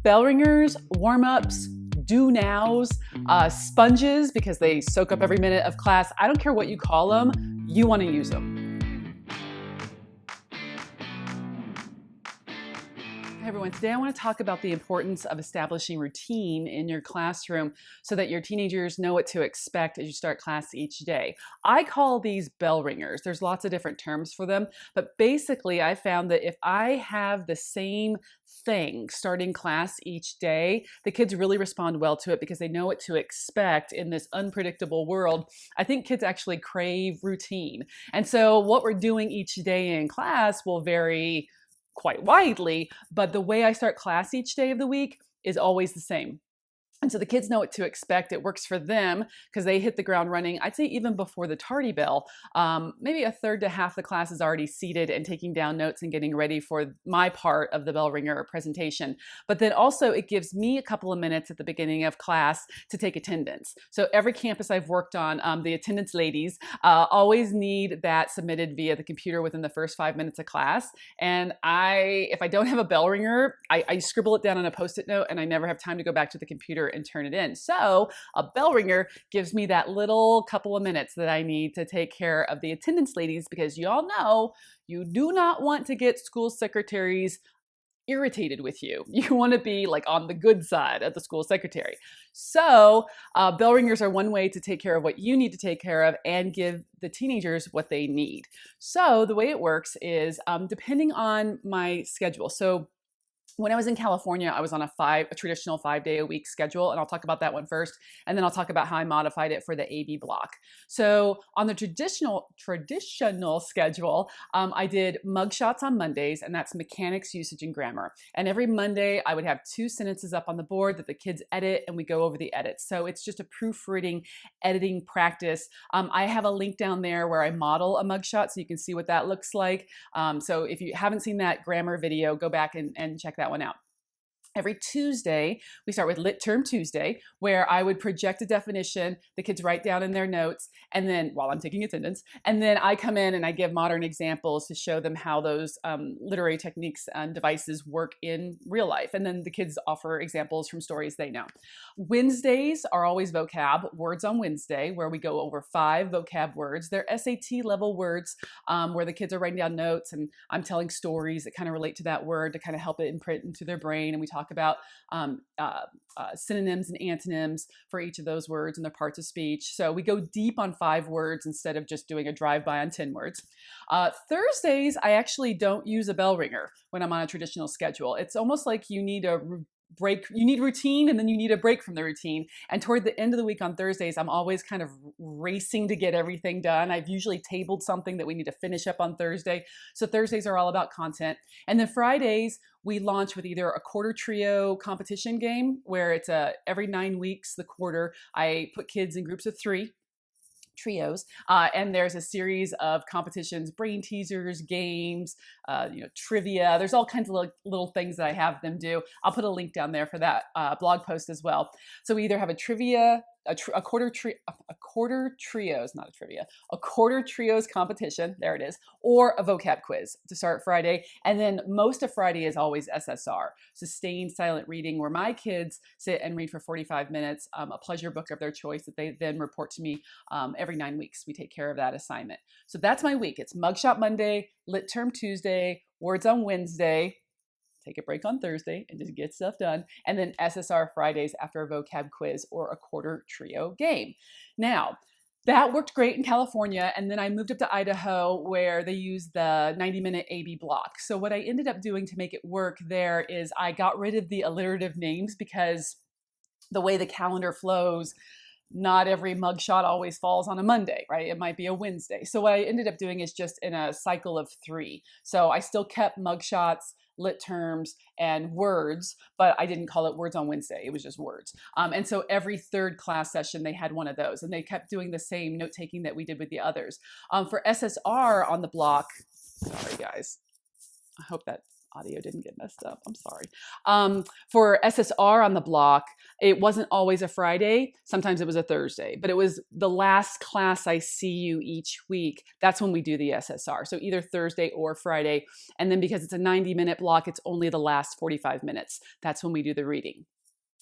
bell ringers, warm-ups, do-nows, sponges, because they soak up every minute of class. I don't care what you call them, you want to use them. Hey everyone, today I want to talk about the importance of establishing routine in your classroom so that your teenagers know what to expect as you start class each day. I call these bell ringers. There's lots of different terms for them, but basically I found that if I have the same thing starting class each day, the kids really respond well to it because they know what to expect in this unpredictable world. I think kids actually crave routine. And so what we're doing each day in class will vary quite widely, but the way I start class each day of the week is always the same. And so the kids know what to expect. It works for them because they hit the ground running. I'd say even before the tardy bell, maybe a third to half the class is already seated and taking down notes and getting ready for my part of the bell ringer presentation. But then also it gives me a couple of minutes at the beginning of class to take attendance. So every campus I've worked on, the attendance ladies always need that submitted via the computer within the first 5 minutes of class. And if I don't have a bell ringer, I scribble it down on a Post-it note and I never have time to go back to the computer and turn it in. So a bell ringer gives me that little couple of minutes that I need to take care of the attendance ladies, because you all know you do not want to get school secretaries irritated with you. You want to be like on the good side of the school secretary. So bell ringers are one way to take care of what you need to take care of and give the teenagers what they need. So the way it works is depending on my schedule. So when I was in California, I was on a traditional 5-day-a-week schedule, and I'll talk about that one first, and then I'll talk about how I modified it for the AB block. So on the traditional schedule, I did mugshots on Mondays, and that's mechanics, usage, and grammar. And every Monday, I would have 2 sentences up on the board that the kids edit, and we go over the edits. So it's just a proofreading, editing practice. I have a link down there where I model a mugshot, so you can see what that looks like. So if you haven't seen that grammar video, go back and check that one out. Every Tuesday, we start with Lit Term Tuesday, where I would project a definition, the kids write down in their notes, and then while I'm taking attendance, and then I come in and I give modern examples to show them how those literary techniques and devices work in real life. And then the kids offer examples from stories they know. Wednesdays are always vocab, Words on Wednesday, where we go over 5 vocab words. They're SAT level words where the kids are writing down notes and I'm telling stories that kind of relate to that word to kind of help it imprint into their brain. And we talk about synonyms and antonyms for each of those words and their parts of speech. So we go deep on 5 words instead of just doing a drive-by on 10 words. Thursdays, I actually don't use a bell ringer when I'm on a traditional schedule. It's almost like you need a break, you need routine, and then you need a break from the routine. And toward the end of the week on Thursdays, I'm always kind of racing to get everything done. I've usually tabled something that we need to finish up on Thursday. So Thursdays are all about content. And then Fridays, we launch with either a quarter trio competition game, where it's every 9 weeks, the quarter, I put kids in groups of 3. Trios, and there's a series of competitions, brain teasers, games, trivia. There's all kinds of little things that I have them do. I'll put a link down there for that blog post as well. So we either have a trivia, a quarter trios competition, there it is, or a vocab quiz to start Friday. And then most of Friday is always S.S.R, sustained silent reading, where my kids sit and read for 45 minutes, a pleasure book of their choice that they then report to me every 9 weeks. We take care of that assignment. So that's my week. It's Mugshot Monday, Lit Term Tuesday, Words on Wednesday, take a break on Thursday and just get stuff done, and then SSR Fridays after a vocab quiz or a quarter trio game. Now, that worked great in California, and then I moved up to Idaho where they use the 90-minute AB block. So what I ended up doing to make it work there is I got rid of the alliterative names, because the way the calendar flows, not every mugshot always falls on a Monday, right? It might be a Wednesday. So what I ended up doing is just in a cycle of 3. So I still kept mugshots, lit terms, and words, but I didn't call it Words on Wednesday. It was just words. And so every 3rd class session, they had one of those, and they kept doing the same note-taking that we did with the others. For SSR on the block, sorry guys, I hope that audio didn't get messed up. I'm sorry. For S.S.R. on the block, it wasn't always a Friday. Sometimes it was a Thursday, but it was the last class I see you each week. That's when we do the S.S.R. So either Thursday or Friday. And then because it's a 90-minute block, it's only the last 45 minutes. That's when we do the reading.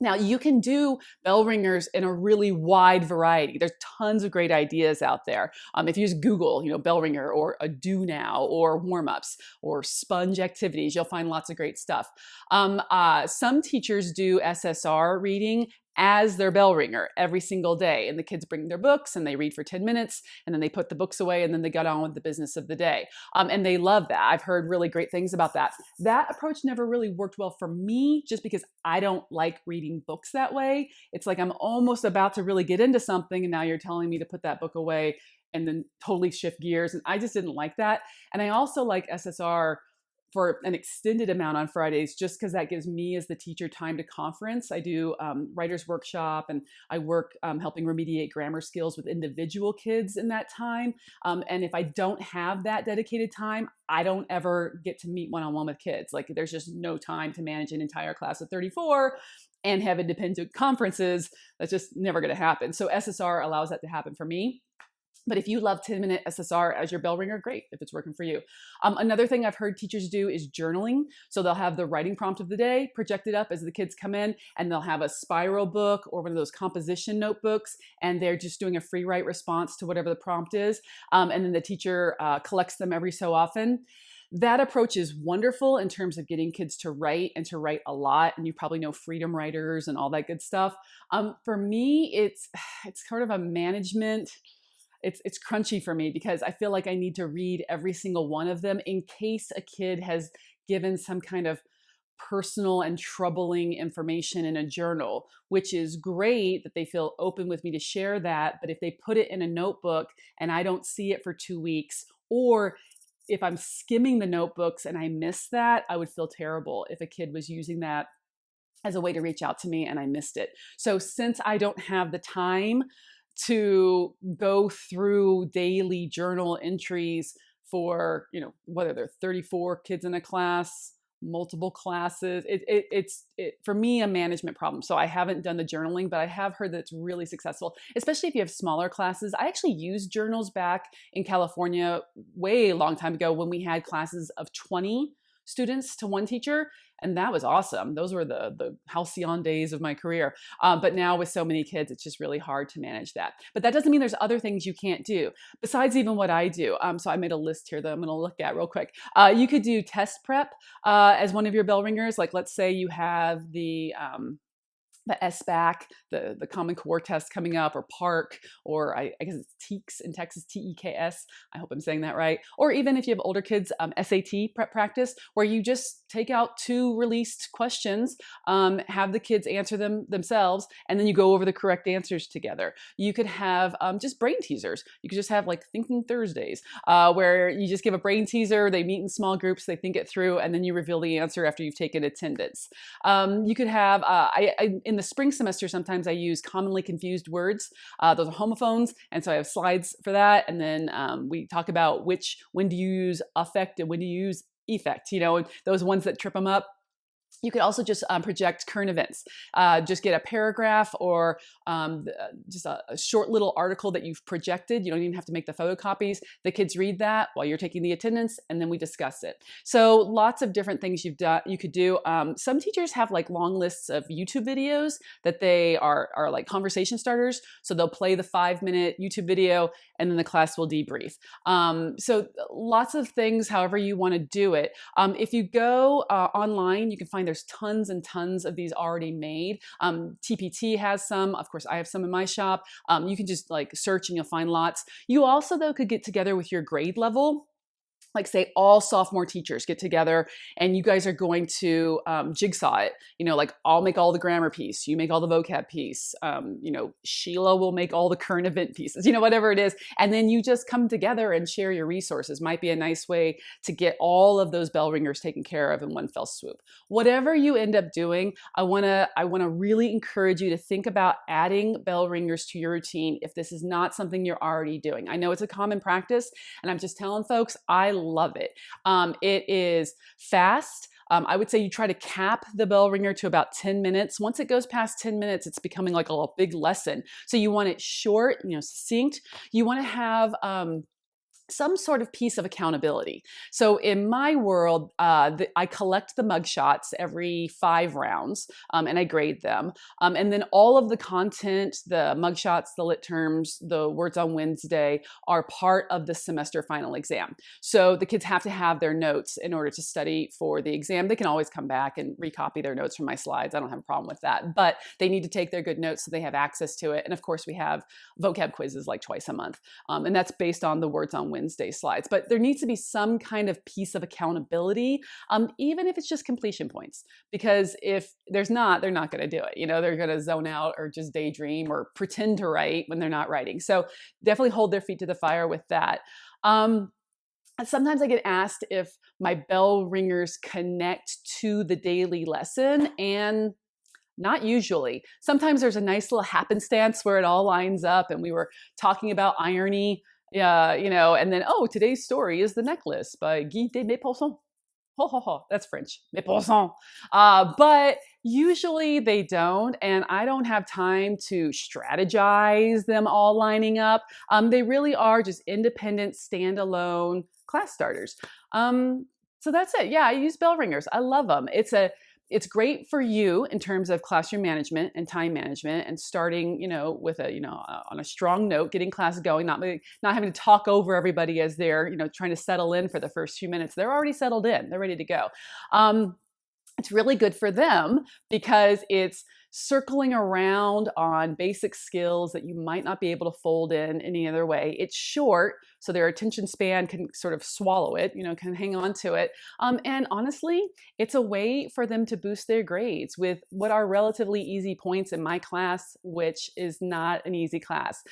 Now, you can do bell ringers in a really wide variety. There's tons of great ideas out there. If you use Google, bell ringer or a do now or warm-ups or sponge activities, you'll find lots of great stuff. Some teachers do S.S.R. reading as their bell ringer every single day. And the kids bring their books and they read for 10 minutes and then they put the books away and then they get on with the business of the day. And they love that. I've heard really great things about that. That approach never really worked well for me just because I don't like reading books that way. It's like I'm almost about to really get into something and now you're telling me to put that book away and then totally shift gears. And I just didn't like that. And I also like S.S.R. for an extended amount on Fridays, just because that gives me as the teacher time to conference. I do writer's workshop and I work helping remediate grammar skills with individual kids in that time. And if I don't have that dedicated time, I don't ever get to meet one-on-one with kids. Like there's just no time to manage an entire class of 34 and have independent conferences. That's just never going to happen. So S.S.R. allows that to happen for me. But if you love 10-minute S.S.R. as your bell ringer, great, if it's working for you. Another thing I've heard teachers do is journaling. So they'll have the writing prompt of the day projected up as the kids come in, and they'll have a spiral book or one of those composition notebooks, and they're just doing a free write response to whatever the prompt is. And then the teacher collects them every so often. That approach is wonderful in terms of getting kids to write and to write a lot. And you probably know freedom writers and all that good stuff. For me, it's sort of a management. It's crunchy for me because I feel like I need to read every single one of them in case a kid has given some kind of personal and troubling information in a journal, which is great that they feel open with me to share that. But if they put it in a notebook and I don't see it for 2 weeks, or if I'm skimming the notebooks and I miss that, I would feel terrible if a kid was using that as a way to reach out to me and I missed it. So since I don't have the time to go through daily journal entries for, whether they're 34 kids in a class, multiple classes, it's for me a management problem. So I haven't done the journaling, but I have heard that it's really successful, especially if you have smaller classes. I actually used journals back in California way long time ago when we had classes of 20 students to one teacher. And that was awesome. Those were the halcyon days of my career. But now with so many kids, it's just really hard to manage that. But that doesn't mean there's other things you can't do besides even what I do. So I made a list here that I'm going to look at real quick. You could do test prep as one of your bell ringers. Like let's say you have the SBAC, the Common Core test coming up, or PARC, or I guess it's TEKS in Texas, TEKS. I hope I'm saying that right. Or even if you have older kids, SAT prep practice, where you just take out 2 released questions, have the kids answer them themselves, and then you go over the correct answers together. You could have just brain teasers. You could just have like Thinking Thursdays, where you just give a brain teaser, they meet in small groups, they think it through, and then you reveal the answer after you've taken attendance. You could have, in the spring semester, sometimes I use commonly confused words. Those are homophones. And so I have slides for that. And then we talk about when do you use affect and when do you use effect, those ones that trip them up. You could also just project current events. Just get a paragraph or just a short little article that you've projected. You don't even have to make the photocopies. The kids read that while you're taking the attendance, and then we discuss it. So lots of different things you could do. Some teachers have like long lists of YouTube videos that they are like conversation starters. So they'll play the 5-minute YouTube video, and then the class will debrief. So lots of things, however you want to do it. If you go online, you can find there's tons and tons of these already made. TPT has some. Of course, I have some in my shop. You can just like search and you'll find lots. You also, though, could get together with your grade level. Like say all sophomore teachers get together and you guys are going to jigsaw it. Like I'll make all the grammar piece, you make all the vocab piece, Sheila will make all the current event pieces, whatever it is. And then you just come together and share your resources. Might be a nice way to get all of those bell ringers taken care of in one fell swoop. Whatever you end up doing, I wanna really encourage you to think about adding bell ringers to your routine if this is not something you're already doing. I know it's a common practice, and I'm just telling folks, I love it. It is fast. I would say you try to cap the bell ringer to about 10 minutes. Once it goes past 10 minutes, it's becoming like a big lesson. So you want it short, succinct. You want to have some sort of piece of accountability. So in my world, I collect the mugshots every 5 rounds, and I grade them. And then all of the content, the mugshots, the lit terms, the words on Wednesday are part of the semester final exam. So the kids have to have their notes in order to study for the exam. They can always come back and recopy their notes from my slides. I don't have a problem with that, but they need to take their good notes so they have access to it. And of course we have vocab quizzes like twice a month. And that's based on the words on Wednesday slides. But there needs to be some kind of piece of accountability, even if it's just completion points. Because if there's not, they're not going to do it. They're going to zone out or just daydream or pretend to write when they're not writing. So definitely hold their feet to the fire with that. Sometimes I get asked if my bell ringers connect to the daily lesson, and not usually. Sometimes there's a nice little happenstance where it all lines up, and we were talking about irony, and then, today's story is The Necklace by Guy de Maupassant. Ho, ho, ho. That's French. Maupassant. But usually they don't, and I don't have time to strategize them all lining up. They really are just independent, standalone class starters. So that's it. Yeah, I use bell ringers. I love them. It's great for you in terms of classroom management and time management and starting, with on a strong note, getting class going, not having to talk over everybody as they're, trying to settle in for the first few minutes. They're already settled in. They're ready to go. It's really good for them because it's circling around on basic skills that you might not be able to fold in any other way. It's short, so their attention span can sort of swallow it, can hang on to it. And honestly, it's a way for them to boost their grades with what are relatively easy points in my class, which is not an easy class.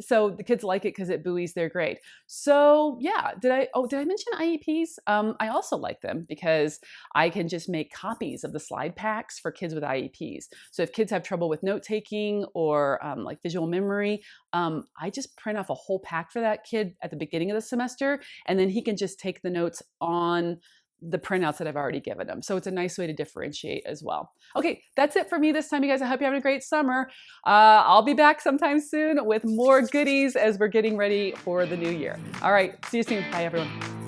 So the kids like it because it buoys their grade. So yeah, did I mention IEPs? I also like them because I can just make copies of the slide packs for kids with IEPs. So if kids have trouble with note taking or like visual memory, I just print off a whole pack for that kid at the beginning of the semester, and then he can just take the notes on the printouts that I've already given him. So it's a nice way to differentiate as well. Okay, that's it for me this time, you guys. I hope you're having a great summer. I'll be back sometime soon with more goodies as we're getting ready for the new year. All right, see you soon. Bye, everyone.